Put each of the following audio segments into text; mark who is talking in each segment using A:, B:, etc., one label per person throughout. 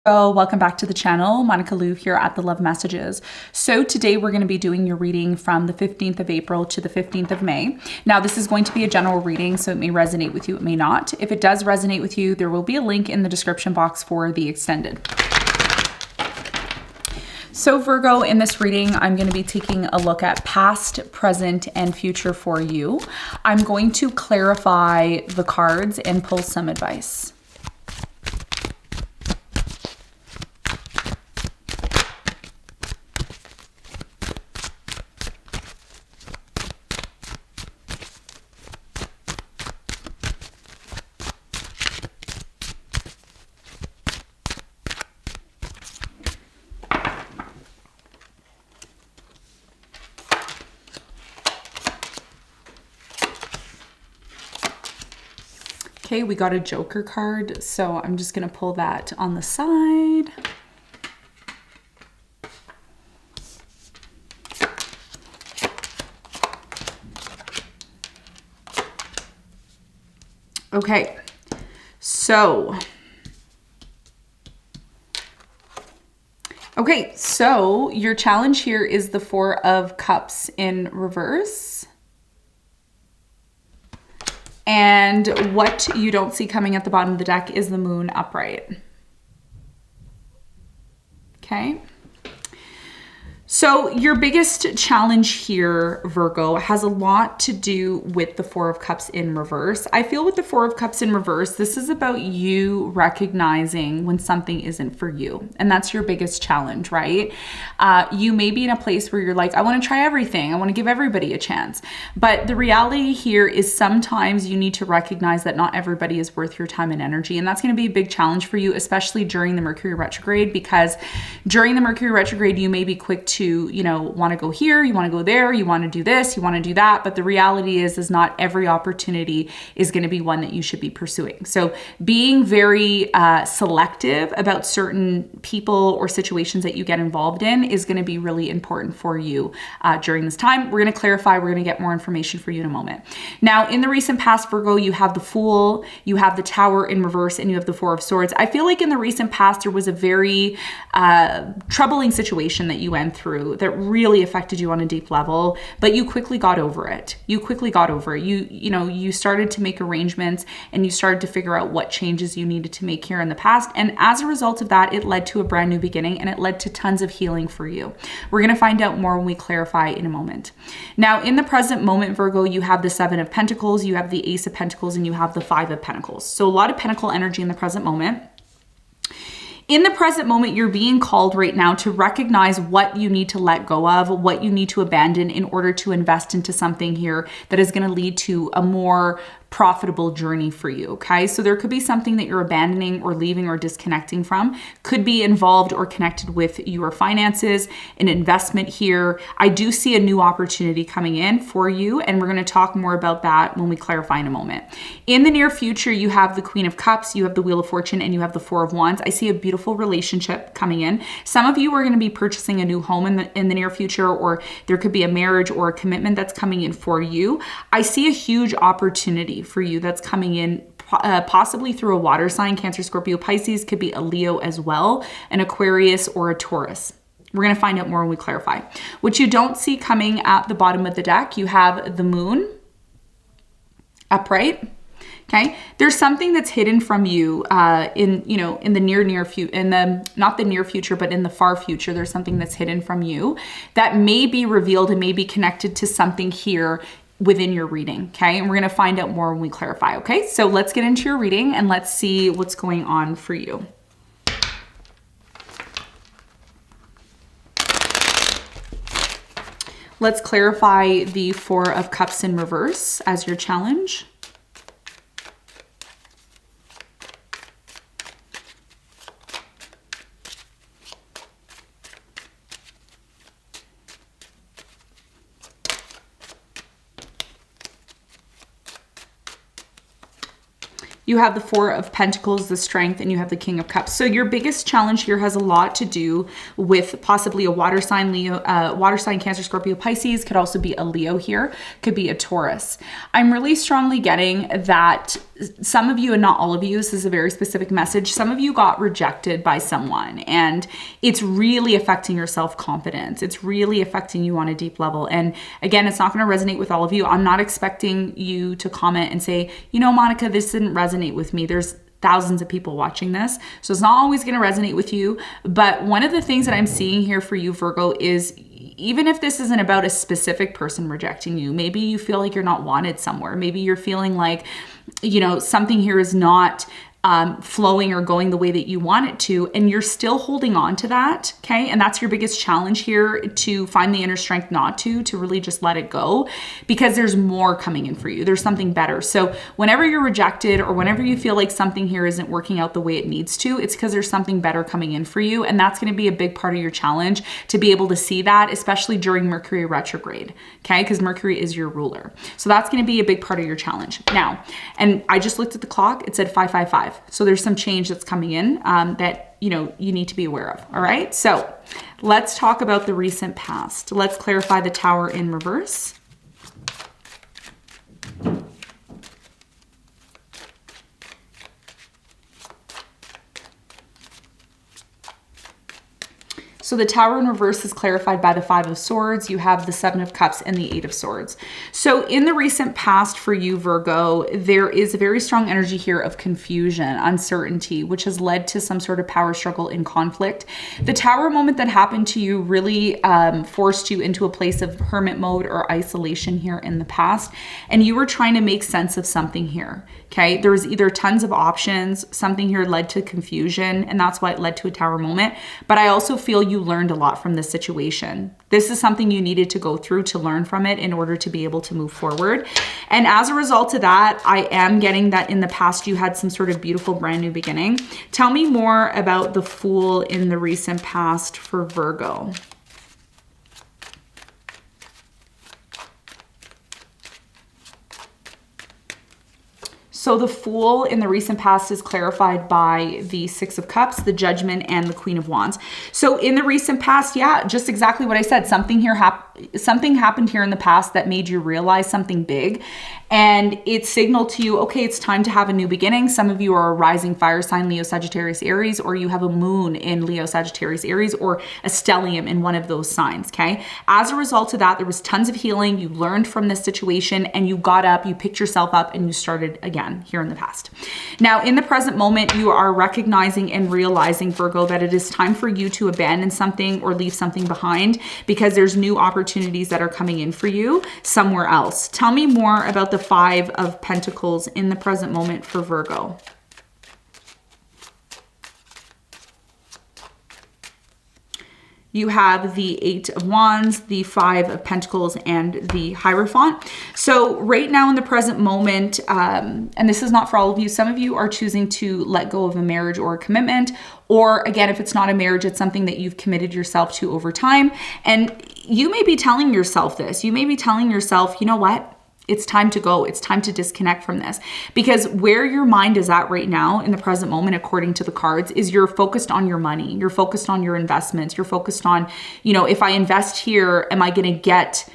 A: Oh, welcome back to the channel. Monica Lou here at the Love Messages. So today we're going to be doing your reading from the 15th of April to the 15th of May. Now this is going to be a general reading, so it may resonate with you, it may not. If it does resonate with you, there will be a link in the description box for the extended. So Virgo, in this reading, I'm going to be taking a look at past, present, and future for you. I'm going to clarify the cards and pull some advice. Okay, we got a Joker card, so I'm just going to pull that on the side. Okay, so your challenge here is the Four of Cups in reverse. And what you don't see coming at the bottom of the deck is the Moon upright. Okay. So your biggest challenge here, Virgo, has a lot to do with the Four of Cups in reverse. I feel with the Four of Cups in reverse, this is about you recognizing when something isn't for you. And that's your biggest challenge, right? You may be in a place where you're like, I want to try everything. I want to give everybody a chance. But the reality here is sometimes you need to recognize that not everybody is worth your time and energy. And that's going to be a big challenge for you, especially during the Mercury retrograde, because during the Mercury retrograde, you may be quick to, want to go here, you want to go there, you want to do this, you want to do that. But the reality is not every opportunity is going to be one that you should be pursuing. So being very selective about certain people or situations that you get involved in is going to be really important for you during this time. We're going to clarify, we're going to get more information for you in a moment. Now, in the recent past, Virgo, you have the Fool, you have the Tower in reverse, and you have the Four of Swords. I feel like in the recent past, there was a very troubling situation that you went through that really affected you on a deep level, but you quickly got over it. You started to make arrangements and you started to figure out what changes you needed to make here in the past. And as a result of that, it led to a brand new beginning and it led to tons of healing for you. We're going to find out more when we clarify in a moment. Now, in the present moment, Virgo, you have the Seven of Pentacles, you have the Ace of Pentacles, and you have the Five of Pentacles. So a lot of Pentacle energy in the present moment. In the present moment, you're being called right now to recognize what you need to let go of, what you need to abandon in order to invest into something here that is going to lead to a more profitable journey for you, okay? So there could be something that you're abandoning or leaving or disconnecting from, could be involved or connected with your finances, an investment here. I do see a new opportunity coming in for you, and we're going to talk more about that when we clarify in a moment. In the near future, you have the Queen of Cups, you have the Wheel of Fortune, and you have the Four of Wands. I see a beautiful relationship coming in. Some of you are going to be purchasing a new home in the near future, or there could be a marriage or a commitment that's coming in for you. I see a huge opportunity for you that's coming in, possibly through a water sign. Cancer, Scorpio, Pisces, could be a Leo as well, an Aquarius or a Taurus. We're going to find out more when we clarify. What you don't see coming at the bottom of the deck, you have the Moon upright. Okay, there's something that's hidden from you in the near future, not the near future, but in the far future. There's something that's hidden from you that may be revealed and may be connected to something here within your reading, okay? And we're going to find out more when we clarify, okay? So let's get into your reading and let's see what's going on for you. Let's clarify the Four of Cups in reverse as your challenge. You have the Four of Pentacles, the Strength, and you have the King of Cups. So your biggest challenge here has a lot to do with possibly a water sign, Leo, water sign, Cancer, Scorpio, Pisces. Could also be a Leo here. Could be a Taurus. I'm really strongly getting that some of you, and not all of you, this is a very specific message, some of you got rejected by someone, and it's really affecting your self-confidence. It's really affecting you on a deep level. And again, it's not going to resonate with all of you. I'm not expecting you to comment and say, you know, Monica, this didn't resonate with me. There's thousands of people watching this, so it's not always going to resonate with you. But one of the things that I'm seeing here for you, Virgo, is even if this isn't about a specific person rejecting you, maybe you feel like you're not wanted somewhere. Maybe you're feeling like, you know, something here is not flowing or going the way that you want it to, and you're still holding on to that, okay? And that's your biggest challenge here, to find the inner strength not to really just let it go, because there's more coming in for you. There's something better. So whenever you're rejected, or whenever you feel like something here isn't working out the way it needs to, it's because there's something better coming in for you. And that's going to be a big part of your challenge, to be able to see that, especially during Mercury retrograde, okay? Because Mercury is your ruler. So that's going to be a big part of your challenge. Now, and I just looked at the clock, it said 555. So there's some change that's coming in that, you know, you need to be aware of. All right. So let's talk about the recent past. Let's clarify the Tower in reverse. So the Tower in reverse is clarified by the Five of Swords. You have the Seven of Cups and the Eight of Swords. So in the recent past for you, Virgo, there is a very strong energy here of confusion, uncertainty, which has led to some sort of power struggle and conflict. The Tower moment that happened to you really forced you into a place of hermit mode or isolation here in the past. And you were trying to make sense of something here. Okay, there was either tons of options, something here led to confusion, and that's why it led to a Tower moment. But I also feel you learned a lot from this situation. This is something you needed to go through to learn from it in order to be able to move forward. And as a result of that, I am getting that in the past you had some sort of beautiful brand new beginning. Tell me more about the Fool in the recent past for Virgo. So the Fool in the recent past is clarified by the Six of Cups, the Judgment, and the Queen of Wands. So in the recent past, yeah, just exactly what I said. Something happened here in the past that made you realize something big, and it signaled to you, okay, it's time to have a new beginning. Some of you are a rising fire sign, Leo, Sagittarius, Aries, or you have a moon in Leo, Sagittarius, Aries, or a stellium in one of those signs, okay? As a result of that, there was tons of healing. You learned from this situation, and you got up, you picked yourself up, and you started again here in the past. Now, in the present moment, you are recognizing and realizing, Virgo, that it is time for you to abandon something or leave something behind, because there's new opportunities that are coming in for you somewhere else. Tell me more about the Five of Pentacles in the present moment for Virgo. You have the Eight of Wands, the Five of Pentacles, and the Hierophant. So right now in the present moment, and this is not for all of you, some of you are choosing to let go of a marriage or a commitment, or again, if it's not a marriage, it's something that you've committed yourself to over time. And you may be telling yourself this. You may be telling yourself, you know what? It's time to go. It's time to disconnect from this, because where your mind is at right now in the present moment, according to the cards, is you're focused on your money. You're focused on your investments. You're focused on, you know, if I invest here, am I going to get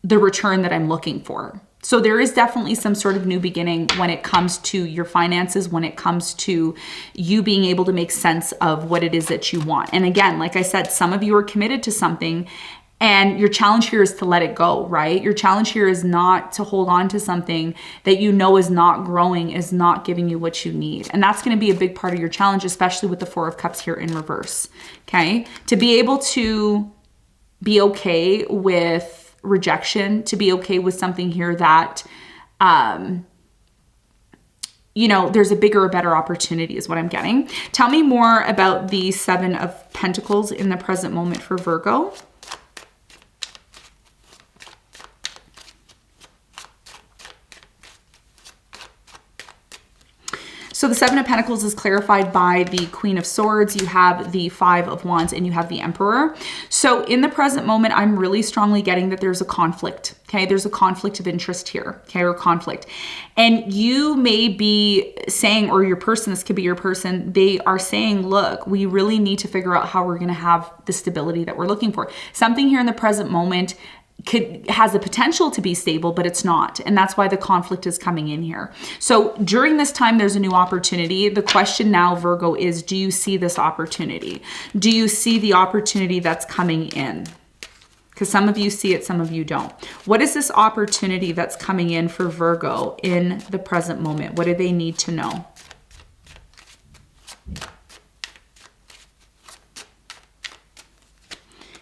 A: the return that I'm looking for? So there is definitely some sort of new beginning when it comes to your finances, when it comes to you being able to make sense of what it is that you want. And again, like I said, some of you are committed to something, and your challenge here is to let it go, right? Your challenge here is not to hold on to something that you know is not growing, is not giving you what you need. And that's going to be a big part of your challenge, especially with the Four of Cups here in reverse, okay? To be able to be okay with rejection, to be okay with something here that, you know, there's a bigger or better opportunity is what I'm getting. Tell me more about the Seven of Pentacles in the present moment for Virgo. So the Seven of Pentacles is clarified by the Queen of Swords. You have the Five of Wands and you have the Emperor. So in the present moment, I'm really strongly getting that there's a conflict. Okay, there's a conflict of interest here, okay, or conflict. And you may be saying, or your person, this could be your person, they are saying, look, we really need to figure out how we're going to have the stability that we're looking for. Something here in the present moment has the potential to be stable, but it's not. And that's why the conflict is coming in here. So during this time, there's a new opportunity. The question now, Virgo, is do you see this opportunity? Do you see the opportunity that's coming in? Because some of you see it, some of you don't. What is this opportunity that's coming in for Virgo in the present moment? What do they need to know?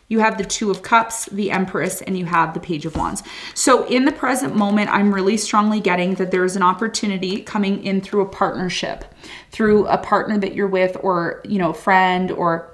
A: You have the Two of Cups, the Empress, and you have the Page of Wands. So in the present moment, I'm really strongly getting that there's an opportunity coming in through a partnership, through a partner that you're with, or, you know, friend, or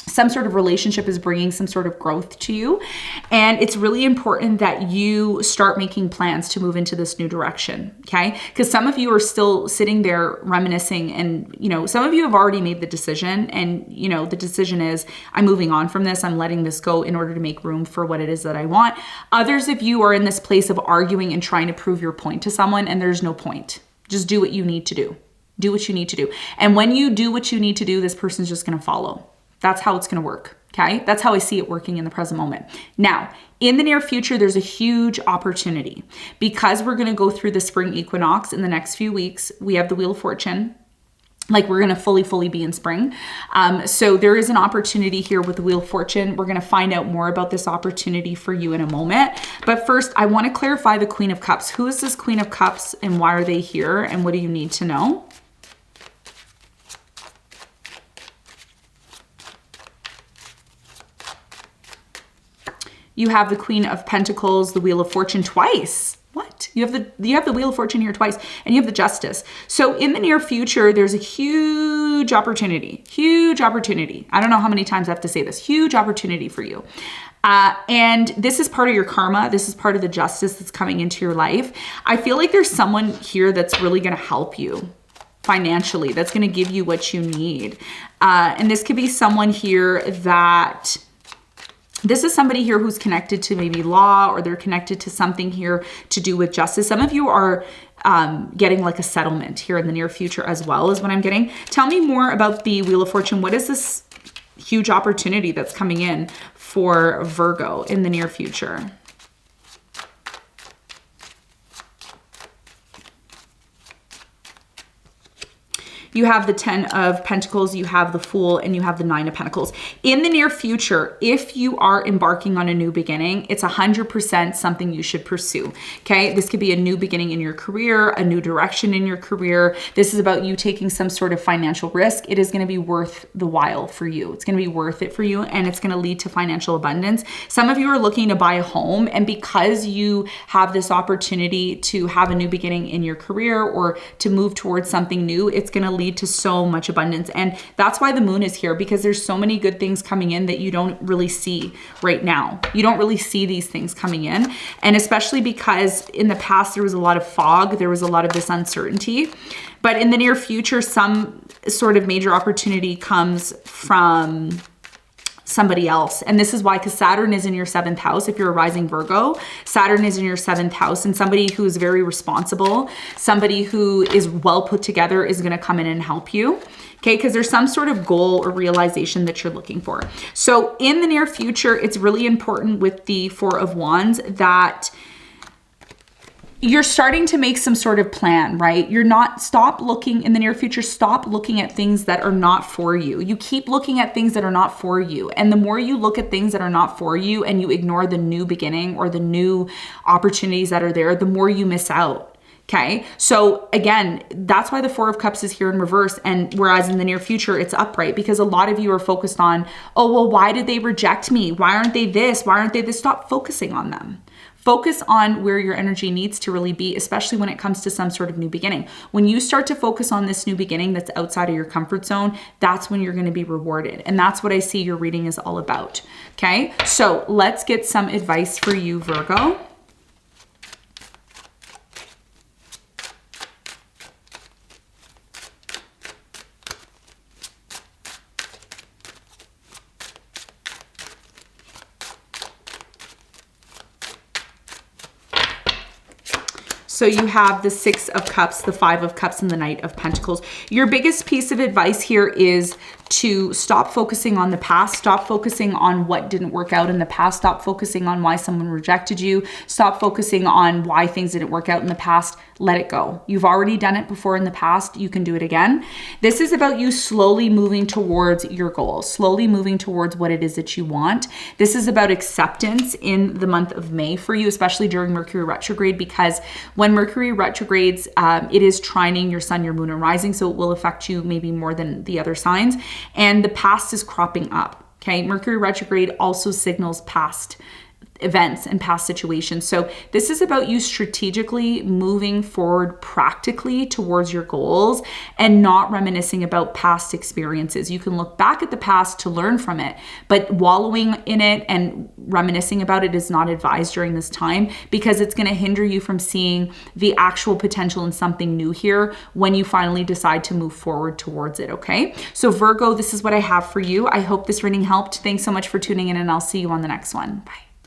A: some sort of relationship is bringing some sort of growth to you. And it's really important that you start making plans to move into this new direction, okay? Because some of you are still sitting there reminiscing, and, you know, some of you have already made the decision, and, you know, the decision is, I'm moving on from this, I'm letting this go in order to make room for what it is that I want. Others of you are in this place of arguing and trying to prove your point to someone, and there's no point. Just do what you need to do. Do what you need to do. And when you do what you need to do, this person's just going to follow. That's how it's going to work, okay? That's how I see it working in the present moment. Now, in the near future, there's a huge opportunity because we're going to go through the spring equinox in the next few weeks. We have the Wheel of Fortune. Like, we're going to fully be in spring. So there is an opportunity here with the Wheel of Fortune. We're going to find out more about this opportunity for you in a moment. But first, I want to clarify the Queen of Cups. Who is this Queen of Cups and why are they here? And what do you need to know? You have the Queen of Pentacles, the Wheel of Fortune twice. What? You have the Wheel of Fortune here twice, and you have the Justice. So in the near future, there's a huge opportunity. Huge opportunity. I don't know how many times I have to say this. Huge opportunity for you. And this is part of your karma. This is part of the justice that's coming into your life. I feel like there's someone here that's really going to help you financially. That's going to give you what you need. And this could be someone here that... This is somebody here who's connected to maybe law, or they're connected to something here to do with justice. Some of you are getting like a settlement here in the near future as well, is what I'm getting. Tell me more about the Wheel of Fortune. What is this huge opportunity that's coming in for Virgo in the near future? You have the 10 of Pentacles, you have the Fool, and you have the 9 of Pentacles. In the near future, if you are embarking on a new beginning, it's 100% something you should pursue, okay? This could be a new beginning in your career, a new direction in your career. This is about you taking some sort of financial risk. It is going to be worth the while for you. It's going to be worth it for you, and it's going to lead to financial abundance. Some of you are looking to buy a home, and because you have this opportunity to have a new beginning in your career or to move towards something new, it's going to lead to so much abundance. And that's why the moon is here, because there's so many good things coming in that you don't really see right now. You don't really see these things coming in. And especially because in the past, there was a lot of fog. There was a lot of this uncertainty. But in the near future, some sort of major opportunity comes from somebody else. And this is why, because Saturn is in your 7th house. If you're a rising Virgo, Saturn is in your 7th house, and somebody who is very responsible, somebody who is well put together is going to come in and help you. Okay, because there's some sort of goal or realization that you're looking for. So in the near future, it's really important with the 4 of Wands that you're starting to make some sort of plan, right? Stop looking in the near future, stop looking at things that are not for you. You keep looking at things that are not for you. And the more you look at things that are not for you and you ignore the new beginning or the new opportunities that are there, the more you miss out. Okay. So again, that's why the 4 of Cups is here in reverse. And whereas in the near future, it's upright, because a lot of you are focused on, oh, well, why did they reject me? Why aren't they this? Why aren't they this? Stop focusing on them. Focus on where your energy needs to really be, especially when it comes to some sort of new beginning. When you start to focus on this new beginning that's outside of your comfort zone, that's when you're going to be rewarded. And that's what I see your reading is all about. Okay, so let's get some advice for you, Virgo. So you have the 6 of Cups, the 5 of Cups, and the Knight of Pentacles. Your biggest piece of advice here is to stop focusing on the past, stop focusing on what didn't work out in the past, stop focusing on why someone rejected you, stop focusing on why things didn't work out in the past. Let it go. You've already done it before in the past. You can do it again. This is about you slowly moving towards your goals, slowly moving towards what it is that you want. This is about acceptance in the month of May for you, especially during Mercury retrograde, because when Mercury retrogrades, it is trining your sun, your moon, and rising, so it will affect you maybe more than the other signs. And the past is cropping up, okay? Mercury retrograde also signals past events and past situations. So this is about you strategically moving forward practically towards your goals and not reminiscing about past experiences. You can look back at the past to learn from it, but wallowing in it and reminiscing about it is not advised during this time, because it's going to hinder you from seeing the actual potential in something new here when you finally decide to move forward towards it, okay? So Virgo, this is what I have for you. I hope this reading helped. Thanks so much for tuning in, and I'll see you on the next one. Bye.